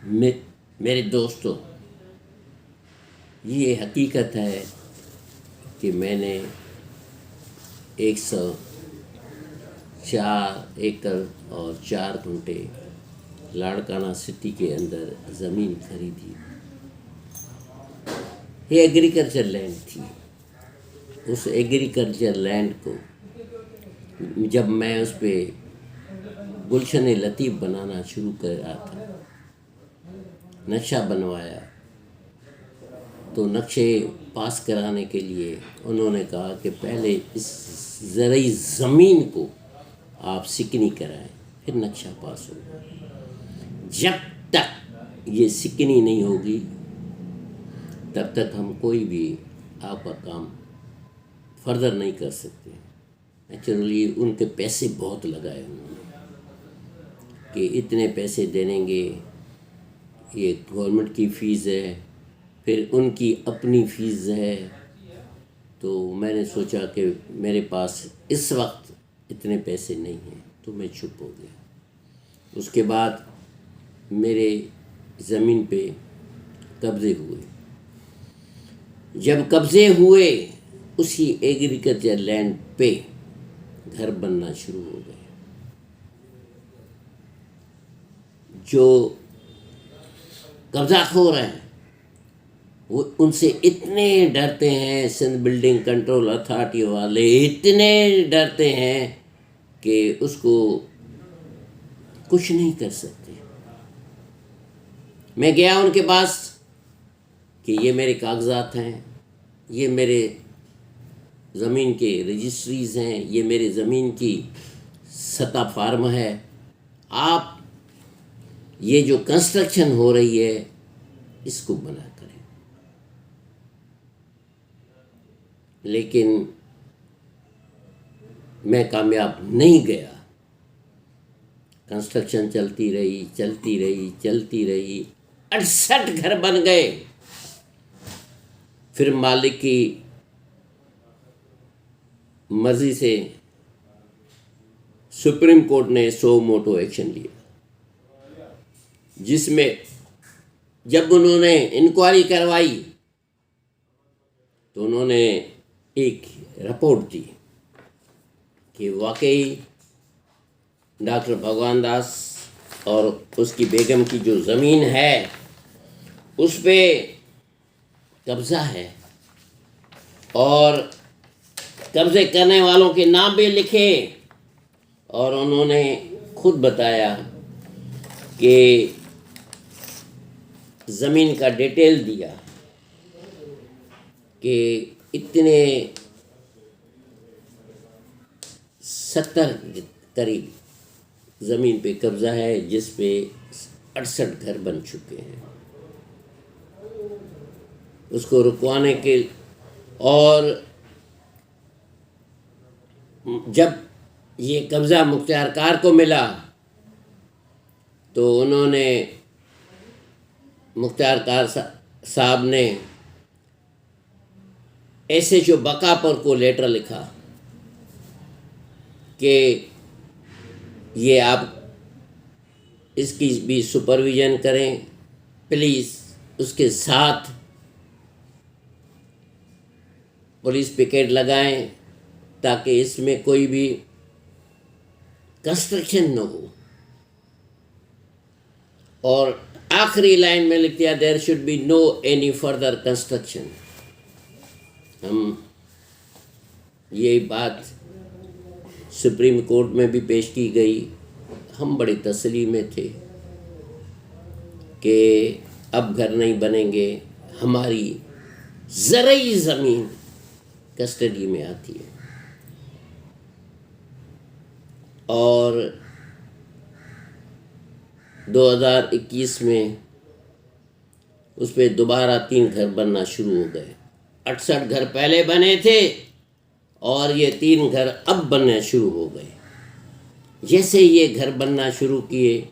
मेरे दोस्तों, ये हकीकत है कि मैंने 104 एकड़ और 4 गुंठे लाड़काना सिटी के अंदर ज़मीन खरीदी। ये एग्रीकल्चर लैंड थी। उस एग्रीकल्चर लैंड को जब मैं उस पर गुलशन लतीफ़ बनाना शुरू कर रहा था, नक्शा बनवाया, तो नक्शे पास कराने के लिए उन्होंने कहा कि पहले इस ज़रूरी ज़मीन को आप सिकनी कराएं, फिर नक्शा पास होगा। जब तक ये सिकनी नहीं होगी तब तक हम कोई भी आपका काम फर्दर नहीं कर सकते। नेचुरली उनके पैसे बहुत लगाए उन्होंने कि इतने पैसे देंगे, ये गवर्नमेंट की फ़ीस है, फिर उनकी अपनी फ़ीस है। तो मैंने सोचा कि मेरे पास इस वक्त इतने पैसे नहीं हैं, तो मैं चुप हो गया। उसके बाद मेरे ज़मीन पे कब्ज़े हुए। जब कब्ज़े हुए, उसी एग्रीकल्चर लैंड पे घर बनना शुरू हो गए। जो कब्ज़ाखोर हैं वो उनसे इतने डरते हैं, सिंध बिल्डिंग कंट्रोल अथॉरिटी वाले इतने डरते हैं कि उसको कुछ नहीं कर सकते। मैं गया उनके पास कि ये मेरे कागजात हैं, ये मेरे ज़मीन के रजिस्ट्रीज़ हैं, ये मेरे ज़मीन की सत्ता फार्म है, आप ये जो कंस्ट्रक्शन हो रही है इसको बना करें। लेकिन मैं कामयाब नहीं गया। कंस्ट्रक्शन चलती रही 68 घर बन गए। फिर मालिक की मर्जी से सुप्रीम कोर्ट ने सो मोटो एक्शन लिया, जिसमें जब उन्होंने इंक्वायरी करवाई तो उन्होंने एक रिपोर्ट दी कि वाकई डॉक्टर भगवान दास और उसकी बेगम की जो ज़मीन है उस पे कब्ज़ा है, और कब्ज़े करने वालों के नाम भी लिखे, और उन्होंने खुद बताया कि ज़मीन का डिटेल दिया कि इतने 70 करीब ज़मीन पे कब्ज़ा है, जिस पे 68 घर बन चुके हैं। उसको रुकवाने के, और जब ये कब्ज़ा मुख्तियारकार को मिला तो उन्होंने मुख्तियारकार साहब ने SHO बकापुर को लेटर लिखा कि ये आप इसकी भी सुपरविज़न करें, प्लीज़। उसके साथ पुलिस पिकेट लगाएं ताकि इसमें कोई भी कंस्ट्रक्शन न हो। और आखिरी लाइन में लिख दिया, there should be no any further construction. हम ये बात सुप्रीम कोर्ट में भी पेश की गई। हम बड़ी तसल्ली में थे कि अब घर नहीं बनेंगे, हमारी ज़रूरी ज़मीन कस्टडी में आती है। और 2021 में उस पर दोबारा 3 घर बनना शुरू हो गए। 68 घर पहले बने थे और ये 3 घर अब बनने शुरू हो गए। जैसे ये घर बनना शुरू किए,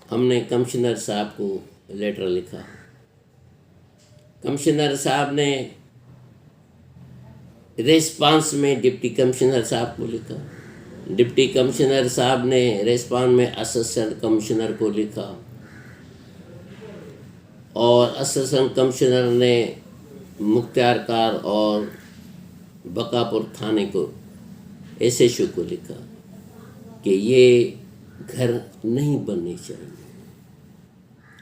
हमने कमिश्नर साहब को लेटर लिखा। कमिश्नर साहब ने रेस्पॉन्स में डिप्टी कमिश्नर साहब को लिखा। डिप्टी कमिश्नर साहब ने रेस्पॉन्स में असिस्टेंट कमिश्नर को लिखा। और असिस्टेंट कमिश्नर ने मुख्तियारकार और बकापुर थाने को एसएचओ को लिखा कि ये घर नहीं बनने चाहिए।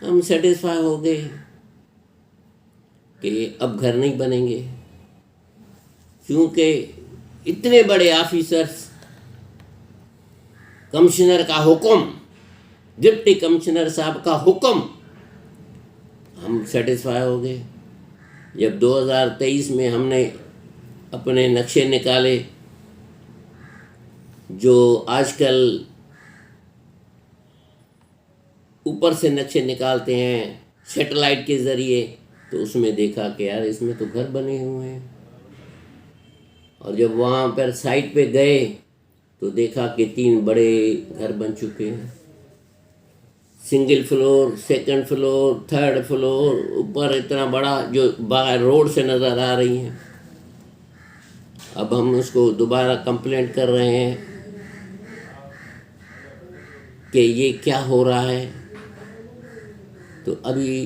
हम सेटिस्फाई हो गए कि अब घर नहीं बनेंगे, क्योंकि इतने बड़े ऑफिसर्स, कमिश्नर का हुक्म, डिप्टी कमिश्नर साहब का हुक्म, हम सेटिस्फाई हो गए। जब 2023 में हमने अपने नक्शे निकाले, जो आजकल ऊपर से नक्शे निकालते हैं सैटेलाइट के ज़रिए, तो उसमें देखा कि यार इसमें तो घर बने हुए हैं। और जब वहाँ पर साइट पे गए तो देखा कि 3 बड़े घर बन चुके हैं, single floor, second floor, third floor, ऊपर इतना बड़ा जो बाहर रोड से नज़र आ रही हैं। अब हम उसको दोबारा कंप्लेंट कर रहे हैं कि ये क्या हो रहा है, तो अभी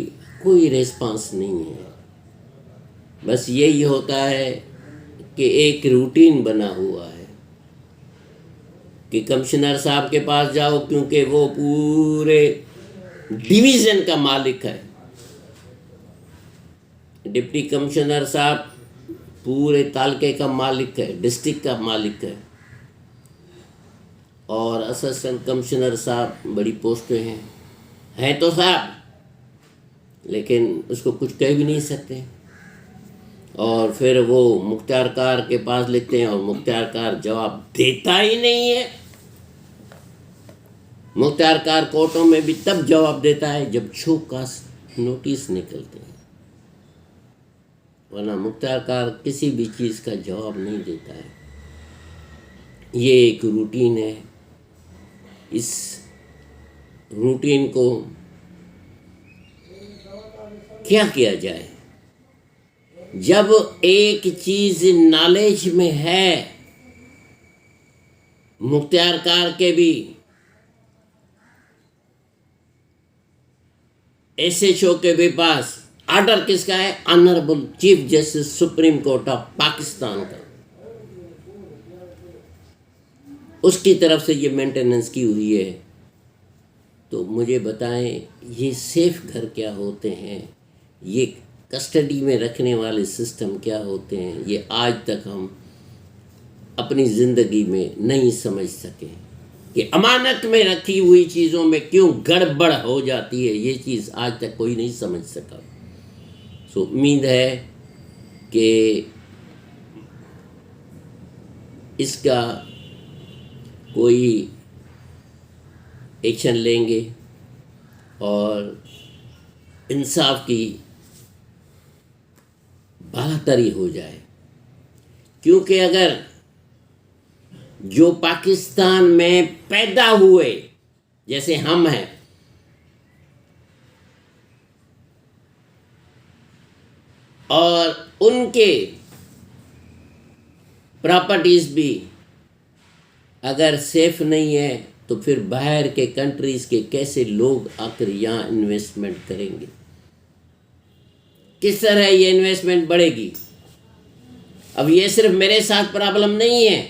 कोई रिस्पांस नहीं है। बस यही होता है कि एक रूटीन बना हुआ है कि कमिश्नर साहब के पास जाओ, क्योंकि वो पूरे डिवीज़न का मालिक है। डिप्टी कमिश्नर साहब पूरे तालके का मालिक है, डिस्ट्रिक्ट का मालिक है, और असिस्टेंट कमिश्नर साहब बड़ी पोस्टें हैं तो साहब, लेकिन उसको कुछ कह भी नहीं सकते। और फिर वो मुख्तियारकार के पास लिखते हैं और मुख्तियारकार जवाब देता ही नहीं है। मुख्तियारकार कोर्टों में भी तब जवाब देता है जब शो कास नोटिस निकलते हैं, वरना मुख्तियारकार किसी भी चीज़ का जवाब नहीं देता है। ये एक रूटीन है। इस रूटीन को क्या किया जाए? जब एक चीज़ नॉलेज में है मुख्तियारकार के भी, एसएचओ के भी पास, ऑर्डर किसका है? Honourable chief justice supreme court of Pakistan का, उसकी तरफ से ये मेंटेनेंस की हुई है। तो मुझे बताएं, ये सेफ घर क्या होते हैं, ये कस्टडी में रखने वाले सिस्टम क्या होते हैं, ये आज तक हम अपनी ज़िंदगी में नहीं समझ सके कि अमानत में रखी हुई चीज़ों में क्यों गड़बड़ हो जाती है। ये चीज़ आज तक कोई नहीं समझ सका। सो उम्मीद है कि इसका कोई एक्शन लेंगे और इंसाफ की बालातरी हो जाए, क्योंकि अगर जो पाकिस्तान में पैदा हुए जैसे हम हैं, और उनके प्रॉपर्टीज भी अगर सेफ नहीं है, तो फिर बाहर के कंट्रीज़ के कैसे लोग आकर यहाँ इन्वेस्टमेंट करेंगे? किस तरह ये इन्वेस्टमेंट बढ़ेगी? अब ये सिर्फ मेरे साथ प्रॉब्लम नहीं है,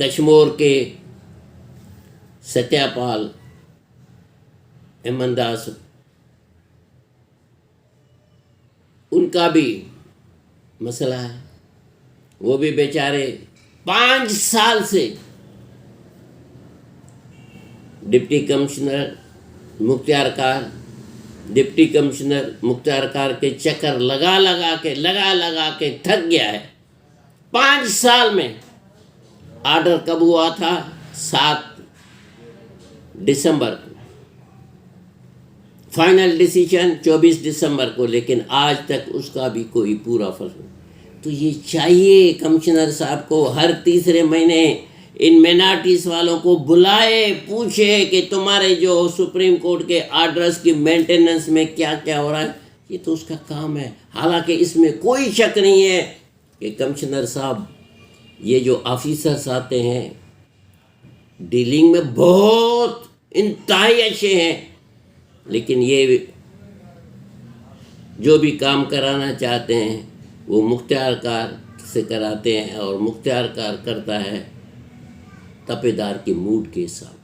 कश्मीर के सत्यापाल, हेमंतदास, उनका भी मसला है। वो भी बेचारे 5 साल से डिप्टी कमिश्नर मुख्तियारकार, डिप्टी कमिश्नर मुख्तियारकार के चक्कर लगा लगा के थक गया है। 5 साल में ऑर्डर कब हुआ था? 7 दिसंबर को, फाइनल डिसीजन 24 दिसंबर को, लेकिन आज तक उसका भी कोई पूरा फल नहीं। तो ये चाहिए कमिश्नर साहब को हर तीसरे महीने इन मिनार्टीज वालों को बुलाए, पूछे कि तुम्हारे जो सुप्रीम कोर्ट के ऑर्डर्स की मेंटेनेंस में क्या क्या हो रहा है। ये तो उसका काम है। हालांकि इसमें कोई शक नहीं है कि कमिश्नर साहब, ये जो ऑफिसर्स आते हैं, डीलिंग में बहुत इंतहाई अच्छे हैं, लेकिन ये जो भी काम कराना चाहते हैं वो मुख्तियार कार से कराते हैं, और मुख्तियार कार करता है तपेदार के मूड के हिसाब